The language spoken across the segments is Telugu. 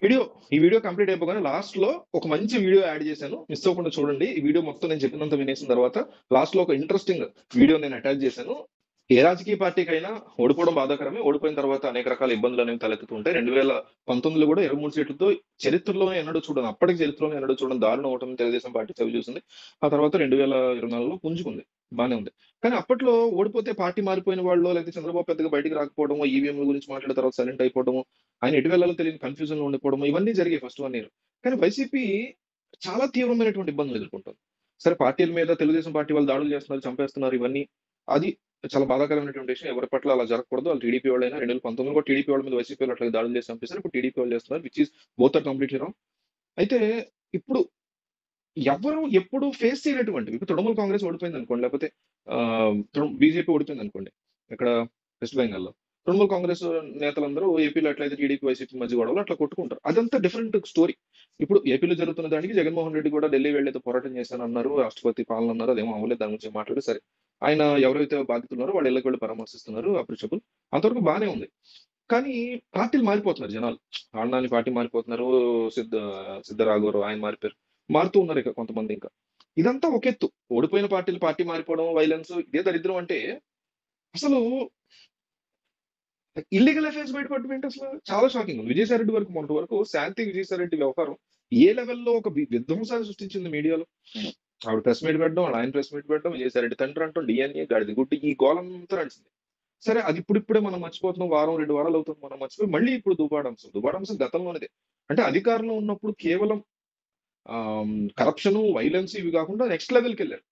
వీడియో ఈ వీడియో కంప్లీట్ అయిపోగానే లాస్ట్ లో ఒక మంచి వీడియో యాడ్ చేశాను. మిస్ అవ్వకుండా చూడండి. ఈ వీడియో మొత్తం నేను చెప్పినంత వినేసిన తర్వాత లాస్ట్ లో ఒక ఇంట్రెస్టింగ్ వీడియో నేను అటాచ్ చేశాను. ఏ రాజకీయ పార్టీకైనా ఓడిపోవడం బాధాకరమే. ఓడిపోయిన తర్వాత అనేక రకాల ఇబ్బందులు అనేవి తలెత్తుతుంటాయి. 2019లో కూడా 23 సీట్లతో చరిత్రలోనే ఎన్నడూ చూడడం, అప్పటికి చరిత్రలోనే ఎన్నడూ చూడడం దారుణ ఓటమి తెలుగుదేశం పార్టీ చవి చూసింది. ఆ తర్వాత 2024లో పుంజుకుంది. బానే ఉంది. కానీ అప్పట్లో ఓడిపోతే పార్టీ మారిపోయిన వాళ్ళు, లేకపోతే చంద్రబాబు పెద్దగా బయటికి రాకపోవడం, ఈవీఎంల గురించి మాట్లాడిన తర్వాత సైలెంట్ అయిపోవడం, ఆయన ఎటు వెళ్ళాలో తెలియని కన్ఫ్యూజన్ లో ఉండిపోవడం, ఇవన్నీ జరిగాయి ఫస్ట్ 1 ఇయర్. కానీ వైసీపీ చాలా తీవ్రమైనటువంటి ఇబ్బందులు ఎదుర్కొంటుంది. సరే, పార్టీల మీద తెలుగుదేశం పార్టీ వాళ్ళు దాడులు చేస్తున్నారు, చంపేస్తున్నారు, ఇవన్నీ అది చాలా బాధాకరమైనటువంటి విషయం. ఎవరి పట్ల అలా జరగకూడదు. వాళ్ళు టీడీపీ వాళ్ళైనా 2019 కూడా టీడీపీ వాళ్ళ మీద వైసీపీ వాళ్ళు అట్లా దాడులు చేసి చంపేశారు. ఇప్పుడు టీడీపీ వాళ్ళు చేస్తున్నారు, which is both are completely wrong. అయితే ఇప్పుడు ఎవరు ఎప్పుడు ఫేస్ చేయనటువంటివి, ఇప్పుడు తృణమూల్ కాంగ్రెస్ ఓడిపోయింది అనుకోండి, లేకపోతే బీజేపీ ఓడిపోయింది అనుకోండి, ఇక్కడ వెస్ట్ బెంగాల్లో తృణమూల్ కాంగ్రెస్ నేతలందరూ ఏపీలో ఎట్లయితే టీడీపీ వైసీపీ మధ్య గొడవలు అట్లా కొట్టుకుంటారు. అదంతా డిఫరెంట్ స్టోరీ. ఇప్పుడు ఏపీలో జరుగుతున్న దానికి జగన్మోహన్ రెడ్డి కూడా ఢిల్లీ వెళ్ళేది పోరాటం చేశానన్నారు, రాష్ట్రపతి పాలన అన్నారు, అదేమో అవ్వలేదు. దాని గురించి మాట్లాడి సరే, ఆయన ఎవరైతే బాధితులు ఉన్నారో వాళ్ళ ఇళ్ళకి వెళ్ళి పరామర్శిస్తున్నారు, అప్రిషబుల్, అంతవరకు బానే ఉంది. కానీ పార్టీలు మారిపోతున్నారు జనాలు. ఆండాని పార్టీ మారిపోతున్నారు, సిద్ధ సిద్ధరాఘవరావు ఆయన మారిపోయారు, మారుతూ ఉన్నారు ఇక కొంతమంది. ఇంకా ఇదంతా ఒక ఎత్తు. ఓడిపోయిన పార్టీలు పార్టీ మారిపోవడం, వైలెన్స్, ఇదే దరిద్రం. అంటే అసలు ఇల్లీగల్ అఫైర్స్ బయటపడడం ఏంటి అసలు? చాలా షాకింగ్ ఉంది. విజయసాయి రెడ్డి వరకు, మొన్నటి వరకు శాంతి విజయసాయి రెడ్డి వ్యవహారం ఏ లెవెల్లో ఒక విధ్వంసాన్ని సృష్టించింది మీడియాలో. ఆవిడ ప్రెస్ మీట్ పెట్టడం, ఆయన ప్రెస్ మీట్ పెట్టడం, విజయసాయి రెడ్డి తండ్రి అంటాం, డిఎన్ఏ గాడిది గుడ్డి, ఈ గోలంతా నడిచింది. సరే, అది ఇప్పుడిప్పుడే మనం మర్చిపోతున్నాం. వారం 2 వారాలు అవుతుంది మనం మర్చిపోయి, మళ్ళీ ఇప్పుడు దుబాడంశం గతంలోనిదే. అంటే అధికారంలో ఉన్నప్పుడు కేవలం కరప్షన్, వైలెన్స్ ఇవి కాకుండా నెక్స్ట్ లెవెల్కి వెళ్ళారు.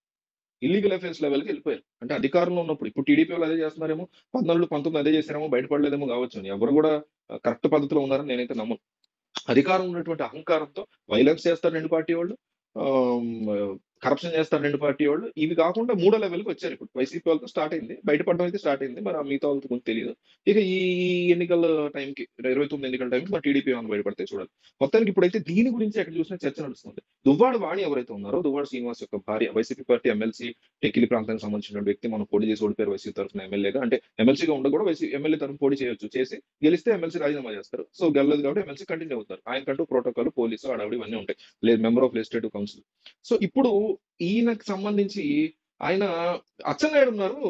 ఇల్లీగల్ అఫైర్స్ లెవెల్కి వెళ్ళిపోయారు. అంటే అధికారంలో ఉన్నప్పుడు, ఇప్పుడు టీడీపీ వాళ్ళు అదే చేస్తున్నారేమో, 14, 19 అదే చేశారేమో, బయటపడలేదేమో కావచ్చు అని. ఎవరు కూడా కరెక్ట్ పద్ధతిలో ఉన్నారని నేనైతే నమ్మను. అధికారం ఉన్నటువంటి అహంకారంతో వైలెన్స్ చేస్తారు 2 పార్టీ వాళ్ళు, కరప్షన్ చేస్తారు 2 పార్టీ వాళ్ళు. ఇవి కాకుండా మూడో లెవెల్కి వచ్చారు. ఇప్పుడు వైసీపీ వాళ్ళతో స్టార్ట్ అయింది, బయటపడడం అయితే స్టార్ట్ అయింది. మరి ఆ మిగతా వాళ్ళతో కొంచెం తెలియదు. ఇక ఈ ఎన్నికల టైంకి, 29 ఎన్నికల టైంకి మరి టీడీపీ ఏమైనా బయటపడితే చూడాలి. మొత్తానికి ఇప్పుడైతే దీని గురించి ఎక్కడ చూసినా చర్చ నడుస్తుంది. దువ్వాడ వాణి ఎవరైతే ఉన్నారో, దువ్వాడ శ్రీనివాస్ యొక్క భార్య, వైసీపీ పార్టీ ఎమ్మెల్సీ, టెక్కిలి ప్రాంతానికి సంబంధించిన వ్యక్తి, మనం పోటీ చేసి ఓడిపోయారు వైసీపీ తరఫున ఎమ్మెల్యేగా. అంటే ఎమ్మెల్సీగా ఉండ కూడా వైసీపీ ఎమ్మెల్యే తరఫున పోటీ చేయొచ్చు, చేసి గెలిస్తే ఎమ్మెల్సీ రాజీనామా చేస్తారు. సో గెలలేదు కాబట్టి ఎమ్మెల్సీ కంటిన్యూ అవుతారు. ఆయనకంటూ ప్రోటోకాల్, పోలీసు, అడవిడి ఇవన్నీ ఉంటాయి. లేదు, member of legislative council. So ఇప్పుడు ఈయనకు సంబంధించి ఆయన అచ్చెన్నాయుడు ఉన్నారు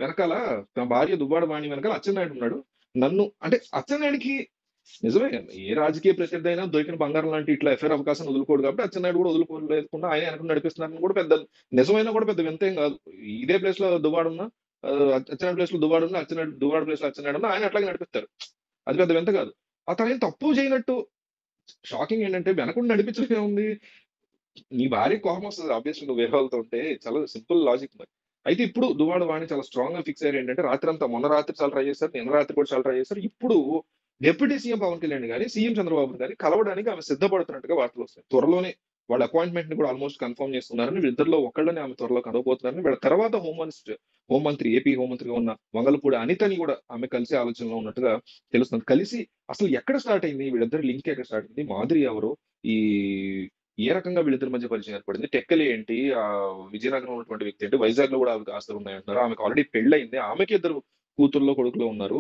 వెనకాల, తన భార్య దువ్వాడ వాణి వెనకాల అచ్చెన్నాయుడు ఉన్నాడు. నన్ను అంటే అచ్చెన్నాయుడికి నిజమే, ఏ రాజకీయ ప్రత్యర్థి అయినా దొరికిన బంగారం లాంటి ఇట్లా ఎఫ్ఐఆర్ అవకాశం వదులుకోడు కాబట్టి అచ్చెన్నాయుడు కూడా వదులుకోలేకుండా ఆయన వెనక నడిపిస్తున్నారని కూడా పెద్ద నిజమైనా కూడా పెద్ద వింత ఏం కాదు. ఇదే ప్లేస్ లో దువ్వాడ ఉన్నా, అచ్చెన్నాయుడు ప్లేస్ లో దువ్వాడ ఉన్నా, అచ్చెన్నాయుడు దువ్వాడ ప్లేస్ లో అచ్చెన్నాయుడు ఉన్నా, ఆయన అట్లాగే నడిపిస్తారు. అది పెద్ద వింత కాదు. అతను ఏం తప్పు చేయనట్టు. షాకింగ్ ఏంటంటే వెనకుండా నడిపించడం ఉంది. నీ భార్య కోపం వస్తుంది ఆబ్వియస్లీ, నువ్వు వేరే వాళ్ళతో ఉంటే. చాలా సింపుల్ లాజిక్ మరి. అయితే ఇప్పుడు దువ్వాడ వాణి చాలా స్ట్రాంగ్ గా ఫిక్స్ అయ్యారు. ఏంటంటే రాత్రి అంతా, మొన్న రాత్రి చాలా ట్రై చేశారు, నిన్న రాత్రి కూడా చాలా ట్రై చేశారు. ఇప్పుడు డిప్యూటీ సీఎం పవన్ కళ్యాణ్ గాని, సీఎం చంద్రబాబు గాని కలవడానికి ఆమె సిద్ధపడుతున్నట్టుగా వార్తలు వస్తాయి. త్వరలోనే వాళ్ళ అపాయింట్మెంట్ ని కూడా ఆల్మోస్ట్ కన్ఫర్మ్ చేస్తున్నారని, వీళ్ళిద్దరిలో ఒకళ్ళని ఆమె త్వరలో కలవబోతున్నారని, వీళ్ళ తర్వాత హోంమంత్రి, ఏపీ హోంమంత్రిగా ఉన్న వంగలపూడి అనితని కూడా ఆమె కలిసే ఆలోచనలో ఉన్నట్టుగా తెలుస్తుంది. కలిసి అసలు ఎక్కడ స్టార్ట్ అయింది వీళ్ళిద్దరు లింక్, ఎక్కడ స్టార్ట్ అయింది, మాధురి ఎవరు, ఈ ఏ రకంగా వీళ్ళిద్దరి మధ్య పరిచయం ఏర్పడింది, టెక్కలి ఏంటి, ఆ విజయనగరం ఉన్నటువంటి వ్యక్తి ఏంటి, వైజాగ్ లో కూడా ఆమెకు ఆస్తులు ఉన్నాయంటున్నారు, ఆమెకు ఆల్రెడీ పెళ్ళయింది, ఆమెకి 2 కూతుర్లో కొడుకులో ఉన్నారు,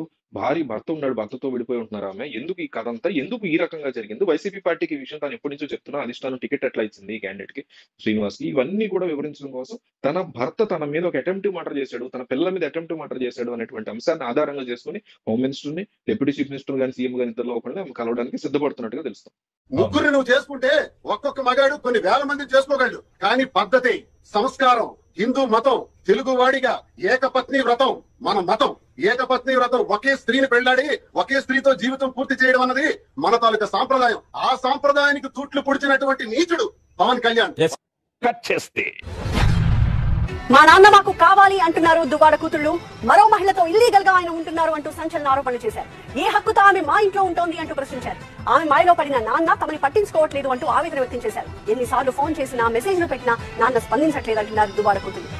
భర్త ఉన్నాడు, భర్తతో విడిపోయి ఉంటున్నారు ఆమె. ఎందుకు ఈ కథ అంతా, ఎందుకు ఈ రకంగా జరిగింది, వైసీపీ పార్టీకి ఈ విషయం తాను ఎప్పటి నుంచో చెప్తున్నా, అధిష్టానం టికెట్ ఎట్లా ఇచ్చింది ఈ క్యాండిడేట్ కి, శ్రీనివాస్ కి, ఇవన్నీ కూడా వివరించడం కోసం తన భర్త తన మీద ఒక అటెంప్టివ్ మర్డర్ చేశాడు, తన పిల్లల మీద అటెంప్టివ్ మర్డర్ చేశాడు అనేటువంటి అంశాన్ని ఆధారంగా చేసుకుని హోమ్ మినిస్టర్ ని, డిప్యూటీ చీఫ్ మినిస్టర్ గాని, సీఎం గాని ఇద్దరులో ఒకరిని ఆమె కలవడానికి సిద్ధపడుతున్నట్టుగా తెలుస్తుంది. ముగ్గురు నువ్వు చేసుకుంటే ఒక్కొక్క మగాడు కొన్ని వేల మంది చేసుకోగలడు. కానీ పద్ధతి, సంస్కారం, హిందూ మతం, తెలుగు వాడిగా ఏకపత్ని వ్రతం మన మతం. ఏకపత్ని వ్రతం, ఒకే స్త్రీని పెళ్లాడి ఒకే స్త్రీతో జీవితం పూర్తి చేయడం అన్నది మన తాలూకా సాంప్రదాయం. ఆ సాంప్రదాయానికి తూట్లు పొడిచినటువంటి నీచుడు పవన్ కళ్యాణ్. కట్ చేస్తే మా నాన్న మాకు కావాలి అంటున్నారు దువ్వాడ కూతుళ్లు. మరో మహిళతో ఇల్లీగల్ గా ఆయన ఉంటున్నారు అంటూ సంచలన ఆరోపణలు చేశారు. ఏ హక్కుతో ఆమె మా ఇంట్లో ఉంటోంది అంటూ ప్రశ్నించారు. ఆమె మాయలో పడిన నాన్న తమని పట్టించుకోవట్లేదు అంటూ ఆవేదన వ్యక్తం చేశారు. ఎన్నిసార్లు ఫోన్ చేసినా, మెసేజ్లు పెట్టినా నాన్న స్పందించట్లేదు అంటున్నారు దువ్వాడ కూతుళ్లు.